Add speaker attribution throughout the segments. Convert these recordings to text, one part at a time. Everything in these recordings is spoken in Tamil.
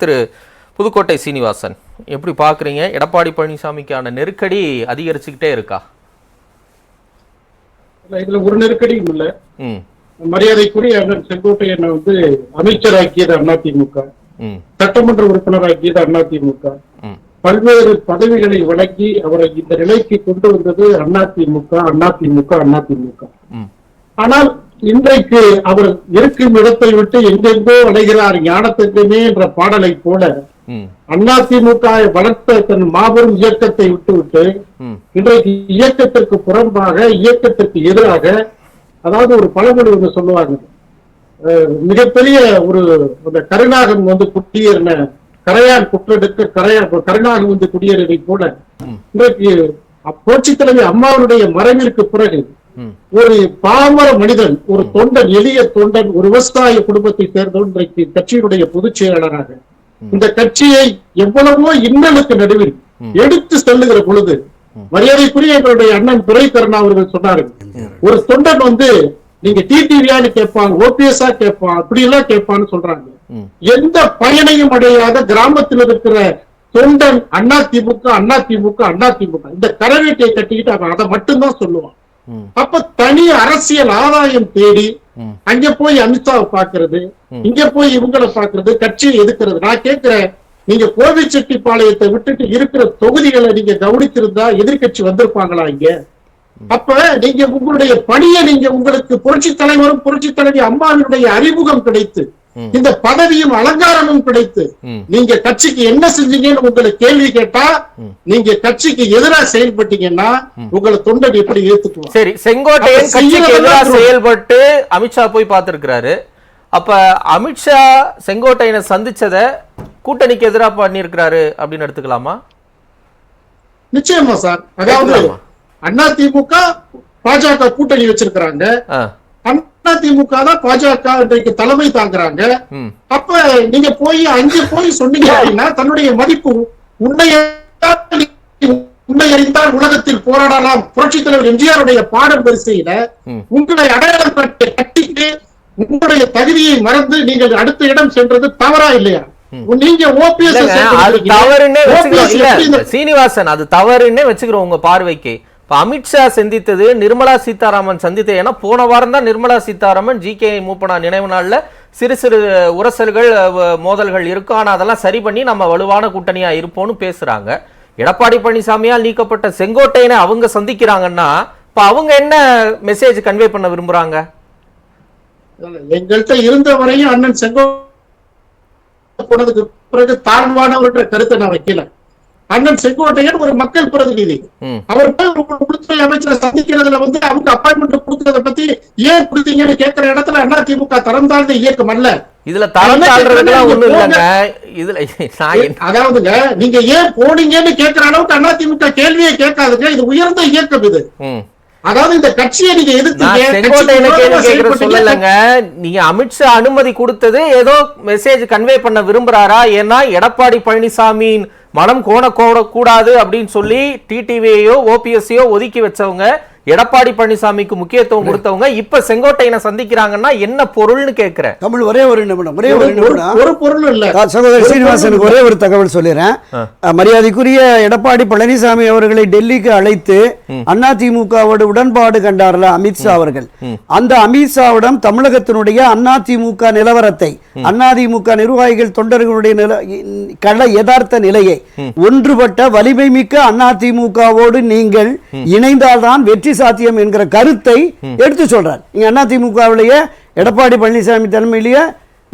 Speaker 1: திரு புதுக்கோட்டை சீனிவாசன், எப்படி பார்க்குறீங்க? எடப்பாடி பழனிசாமிக்கான நெருக்கடி அதிகரிச்சுக்கிட்டே இருக்கா?
Speaker 2: இதுல ஒரு நெருக்கடியும் இல்ல. மரியாதைக்குரிய அண்ணன் செங்கோட்டையனை அமைச்சராக்கியது அதிமுக, சட்டமன்ற உறுப்பினராக்கியது அதிமுக, பல்வேறு பதவிகளை வழங்கி அவரை இந்த நிலைக்கு கொண்டு வந்தது அதிமுக. ஆனால் இன்றைக்கு அவர் இருக்கும் இடத்தை விட்டு எங்கெங்கோ அடைகிறார் ஞானத்தங்கமே என்ற பாடலை போல அதிமுக வளர்த்த தன் மாபெரும் இயக்கத்தை விட்டுவிட்டு இன்றைக்கு இயக்கத்திற்கு புறம்பாக, இயக்கத்திற்கு எதிராக, அதாவது ஒரு பழமொழி சொல்லுவாங்க, மிகப்பெரிய ஒரு கருநாகம் குடியேறின கரையான் குற்றெடுக்க கருநாகம் குடியேறியதை போல இன்றைக்கு புரட்சி தலைவி அம்மாவுடைய மறைவிற்கு பிறகு ஒரு பாமர மனிதன், ஒரு தொண்டன், எளிய தொண்டன், ஒரு விவசாய குடும்பத்தை சேர்ந்தவன் இன்றைக்கு கட்சியினுடைய பொதுச் செயலாளராக இந்த கட்சியை எவ்வளவோ இன்னலுக்கு நடுவில் எடுத்து செல்லுகிற பொழுது, மரியாதைக்குரிய எங்களுடைய அண்ணன் துரை கருணா அவர்கள் சொன்னார்கள், ஒரு தொண்டன் நீங்க டிடிவியான்னு கேட்பான், ஓபிஎஸ் கேட்பான், அப்படி எல்லாம் கேட்பான்னு சொல்றாங்க. எந்த பயனையும் அடையாத கிராமத்தில் இருக்கிற தொண்டன் அதிமுக இந்த கரவேட்டியை கட்டிக்கிட்டு அவன் அதை மட்டும்தான் சொல்லுவான். அப்ப தனி அரசியல் ஆதாயம் தேடி அங்க போய் அமித்ஷாவை பாக்குறது, இங்க போய் இவங்களை பாக்குறது, கட்சியை எதுக்குறது. நான் கேட்கிறேன், நீங்க கோவிச்செட்டிப்பாளையத்தை விட்டுட்டு இருக்கிற தொகுதிகளை நீங்க கவனித்திருந்தா எதிர்கட்சி வந்திருப்பாங்களா இங்க? அப்ப நீங்க உங்களுடைய பணியை உங்களுக்கு புரட்சி தலைவரும் புரட்சி தலைவி அம்மாவினுடைய அறிமுகம் கிடைத்து, இந்த பதவியும் அலங்காரமும் கிடைத்து, நீங்க கட்சிக்கு என்ன செஞ்சீங்கன்னு உங்களை கேள்வி கேட்டா, நீங்க கட்சிக்கு எதிராக செயல்பட்டீங்கன்னா உங்களை தொண்டை எப்படி ஏத்துக்குவோம்?
Speaker 1: சரி, செங்கோட்டையன் கட்சிக்கு எதிராக செயல்பட்டு அமித்ஷா போய் பார்த்திருக்கிறாரு. அப்ப அமித்ஷா செங்கோட்டையனை சந்திச்சத கூட்டணிக்கு எதிராக பண்ணிருக்கிறாரு அப்படின்னு எடுத்துக்கலாமா?
Speaker 2: நிச்சயமா சார். அதாவது அதிமுக பாஜக கூட்டணி வச்சிருக்கிறாங்க, அதிமுக தான் பாஜக இன்றைக்கு தலைமை தாங்குறாங்க. அப்ப நீங்க போய் அங்கே போய் சொன்னீங்க அப்படின்னா தன்னுடைய மதிப்பு உன்னை அறிந்தால் உலகத்தில் போராடலாம், புரட்சி தலைவர் எம்ஜிஆருடைய பாடல் வரிசையில உங்களை அடையாளம் கட்டிட்டு உங்களுடைய தகுதியை மறந்து நீங்கள் அடுத்த இடம் சென்றது தவறா இல்லையா? நீங்க ஓபிஎஸ்
Speaker 1: சீனிவாசன், அது தவறுன்னே வச்சுக்கிறோம் உங்க பார்வைக்கு. அமித்ஷா சந்தித்தது, நிர்மலா சீதாராமன் சந்தித்தது. ஏன்னா போன வாரம் தான் நிர்மலா சீதாராமன் ஜி.கே. மூப்பனா நினைவு நாள்ல சிறு சிறு உரசல்கள், மோதல்கள் இருக்கும், ஆனா அதெல்லாம் சரி பண்ணி நம்ம வலுவான கூட்டணியா இருப்போம்னு பேசுறாங்க. எடப்பாடி பழனிசாமியால் நீக்கப்பட்ட செங்கோட்டையனை அவங்க சந்திக்கிறாங்கன்னா இப்ப அவங்க என்ன மெசேஜ் கன்வே பண்ண விரும்புறாங்க?
Speaker 2: எங்கள்கிட்ட இருந்த வரையும் அண்ணன் செங்கோட்டை போனதுக்கு பிறகு தாழ்வானவர்கிட்ட கருத்தை நான் வைக்கல. அண்ணன் செங்கோட்டையன் ஒரு மக்கள் பிரதிநிதி. அவர் உள்துறை அமைச்சரை சந்திக்கிறதுல அவங்க அப்பாயின்மெண்ட் கொடுக்கறத பத்தி ஏன் கொடுத்தீங்கன்னு கேட்கிற இடத்துல அதிமுக தரம் தாழ்ந்த இயக்கம் அல்ல.
Speaker 1: இதுல தரம் தாழ்றதுலாம் ஒண்ணும் இல்லங்க. இதுல
Speaker 2: அதாவதுங்க, நீங்க ஏன் போனீங்கன்னு கேட்கிற அளவுக்கு அதிமுக கேள்வியே கேட்காதுங்க. இது உயர்ந்த இயக்கம். இது அதாவது இந்த கட்சியை நீங்க
Speaker 1: சொல்லலங்க. நீங்க அமித்ஷா அனுமதி கொடுத்தது ஏதோ மெசேஜ் கன்வே பண்ண விரும்புறாரா? ஏன்னா எடப்பாடி பழனிசாமியின் மனம் கூடாது அப்படின்னு சொல்லி டிடிவியோ ஓபிஎஸ்ஸையோ ஒதுக்கி வச்சவங்க, எடப்பாடி பழனிசாமிக்கு முக்கியத்துவம் கொடுத்தவங்க இப்ப செங்கோட்டையனை சந்திக்கிறாங்கன்னா என்ன பொருள்னு கேட்கிறேன்.
Speaker 3: தமிழ் ஒரே ஒரு நிமிடம்,
Speaker 2: ஒரு பொருள் இல்ல.
Speaker 3: சகோதரர் சீனிவாசனுக்கு ஒரே ஒரு தகவல் சொல்லிடுறேன். மரியாதைக்குரிய எடப்பாடி பழனிசாமி அவர்களை டெல்லிக்கு அழைத்து அதிமுகவோட உடன்பாடு கண்டார்ல அமித்ஷா அவர்கள், அந்த அமித்ஷாவிடம் தமிழகத்தினுடைய அதிமுக நிலவரத்தை, அதிமுக நிர்வாகிகள் தொண்டர்களுடைய கள யதார்த்த நிலையை, ஒன்றுபட்ட வலிமை மிக்க அதிமுகவோடு நீங்கள் இணைந்தால்தான் வெற்றி சாத்தியம் என்கிற கருத்தை எடுத்து சொல்றார். நீங்க அதிமுகவிலேயே எடப்பாடி பழனிசாமி தலைமையிலேயே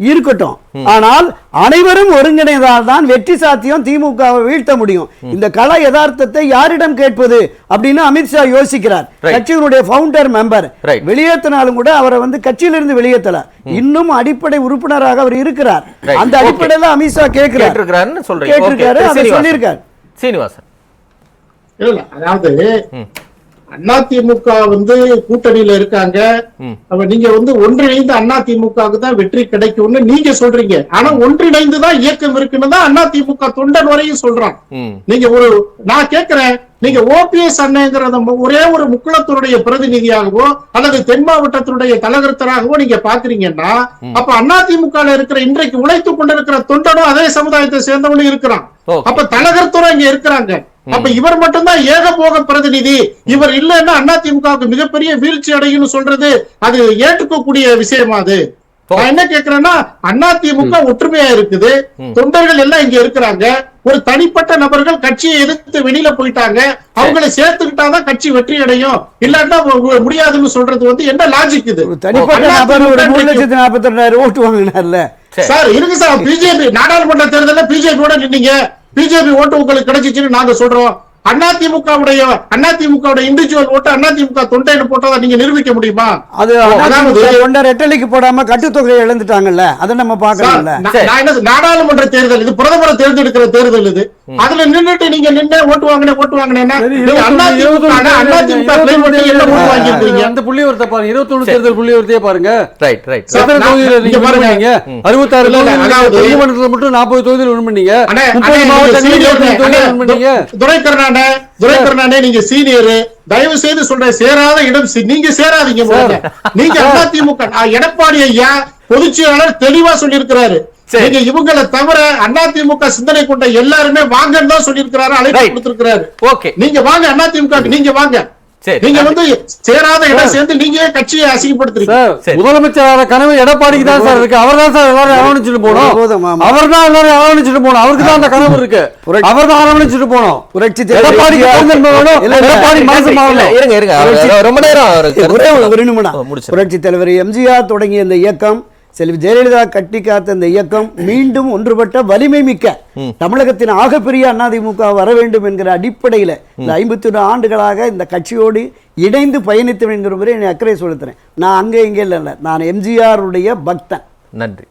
Speaker 3: இருக்கட்டும், ஆனால் அனைவரும் ஒருங்கிணைந்தால் தான் வெற்றி சாத்தியம், திமுகவை வீழ்த்த முடியும். இந்த கள யதார்த்தத்தை யாரிடம் கேட்பது அப்படின்னு அமித்ஷா யோசிக்கிறார். கட்சியினுடைய ஃபவுண்டர் மெம்பர் வெளியேற்றினாலும் கூட அவரை கட்சியிலிருந்து வெளியேற்றல, இன்னும் அடிப்படை உறுப்பினராக அவர் இருக்கிறார். அந்த அடிப்படையில் அமித்ஷா கேட்கிறாரு, அதை சொல்லியிருக்காரு.
Speaker 1: சீனிவாசன்,
Speaker 2: அதாவது அதிமுக கூட்டணியில இருக்காங்க. அப்ப நீங்க ஒன்றிணைந்து அதிமுகவுக்கு தான் வெற்றி கிடைக்கும்னு நீங்க சொல்றீங்க. ஆனா ஒன்றிணைந்துதான் இயக்கம் இருக்குன்னு தான் அதிமுக தொண்டன் வரையும் சொல்றான். நீங்க நான் கேட்கிறேன், நீங்க ஓபிஎஸ் அண்ணங்கிறத ஒரே ஒரு முக்குளத்தூருடைய பிரதிநிதியாகவோ அல்லது தென் மாவட்டத்தினுடைய தலைகர்த்தராகவோ நீங்க பாக்குறீங்கன்னா, அப்ப அதிமுக இருக்கிற இன்றைக்கு உழைத்துக் கொண்டிருக்கிற தொண்டனும் அதே சமுதாயத்தை சேர்ந்தவனும் இருக்கிறான். அப்ப தலைகர்த்தரும் இங்க இருக்கிறாங்க. அப்ப இவர் மட்டும்தான் ஏகபோக பிரதிநிதி, இவர் இல்லைன்னா அதிமுகவுக்கு மிகப்பெரிய வீழ்ச்சி அடையும் சொல்றது அது ஏற்றுக்கக்கூடிய விஷயமா? அது நான் என்ன கேட்கிறேன்னா, அதிமுக ஒற்றுமையா இருக்குது, தொண்டர்கள் எல்லாம் இங்க இருக்கிறாங்க. ஒரு தனிப்பட்ட நபர்கள் கட்சியை எதிர்த்து வெளியில போயிட்டாங்க, அவங்களை சேர்த்துக்கிட்டாதான் கட்சி வெற்றி அடையும், இல்லாட்டா முடியாதுன்னு சொல்றது என்ன லாஜிக்? இது
Speaker 3: தனிப்பட்ட நபர் ஒரு 3,42,000 ஓட்டு வாங்கினார்ல
Speaker 2: சார். இருக்கு சார், பிஜேபி நாடாளுமன்ற தேர்தலில் பிஜேபியோட நின்னீங்க, பிஜேபி ஓட்டு உங்களுக்கு கிடைச்சிச்சுன்னு நாங்க சொல்றோம். அதிமுக இண்டிவிஜுவல் ஓட்டு அதிமுக தொண்டைன்னு போட்டதா நீங்க நிரூபிக்க முடியுமா?
Speaker 3: அது ரெட்டலைக்கு போடாம கட்டுத்தொகையை இழந்துட்டாங்கல்ல, அதை நம்ம பாக்கலாம்ல.
Speaker 2: நாடாளுமன்ற தேர்தல் இது, பிரதமரை தேர்ந்தெடுக்கிற தேர்தல் இது. அதுல நின்னுட்டு நீங்க நின்று ஓட்டு வாங்கினேன்னா
Speaker 4: அந்த புள்ளிவரத்தை பாருங்க, 21 தேர்தல் புள்ளிவரத்தையே பாருங்க.
Speaker 2: 66
Speaker 4: மட்டும் 40 தொகுதியில் வின் பண்ணீங்க, 30 மாவட்டங்களில் வின் பண்ணீங்க.
Speaker 2: துரைக்கண்ணானே, நீங்க சீனியர், தயவு செய்து சொல்றேன், சேராத இடம் நீங்க சேராதீங்க. நீங்க அதிமுக எடப்பாடி ஐயா பொதுச்செயலாளர் தெளிவா சொல்லியிருக்கிறாரு, நீங்க இவங்களை தவிர அதிமுக சிந்தனை கொண்ட எல்லாருமே வாங்கன்னு தான் சொல்லியிருக்கிறாரு, அழைப்பு கொடுத்திருக்கிறாரு. நீங்க வாங்க அதிமுக, நீங்க வாங்க. நீங்க சேராத இடம் சேர்ந்து நீங்க கட்சியை அசிங்கப்படுத்துறீங்க.
Speaker 4: முதலமைச்சர் கனவு எடப்பாடிக்கு தான் சார் இருக்கு, அவர் தான் சார் எல்லாரும் அரவணைச்சிட்டு போனோம், அவர் தான் எல்லாரும் அரவணைச்சிட்டு போனோம், அவருக்கு தான் அந்த கனவு இருக்கு, அவர் தான் அரவணைச்சிட்டு போனோம். எடப்பாடி
Speaker 1: ரொம்ப நேரம்
Speaker 3: ஒரு நிமிடம். புரட்சி தலைவர் எம்ஜிஆர் தொடங்கிய இந்த இயக்கம், செல்வி ஜெயலலிதா கட்டி காத்த இந்த இயக்கம் மீண்டும் ஒன்றுபட்ட வலிமை மிக்க தமிழகத்தின் ஆகப்பெரிய அதிமுக வர வேண்டும் என்கிற அடிப்படையில் இந்த 51 ஆண்டுகளாக இந்த கட்சியோடு இணைந்து பயணித்து என்கிற முறை அக்கறை செலுத்துறேன். நான் அங்கே இங்கே இல்லை, நான் எம்ஜிஆருடைய பக்தன்.
Speaker 1: நன்றி.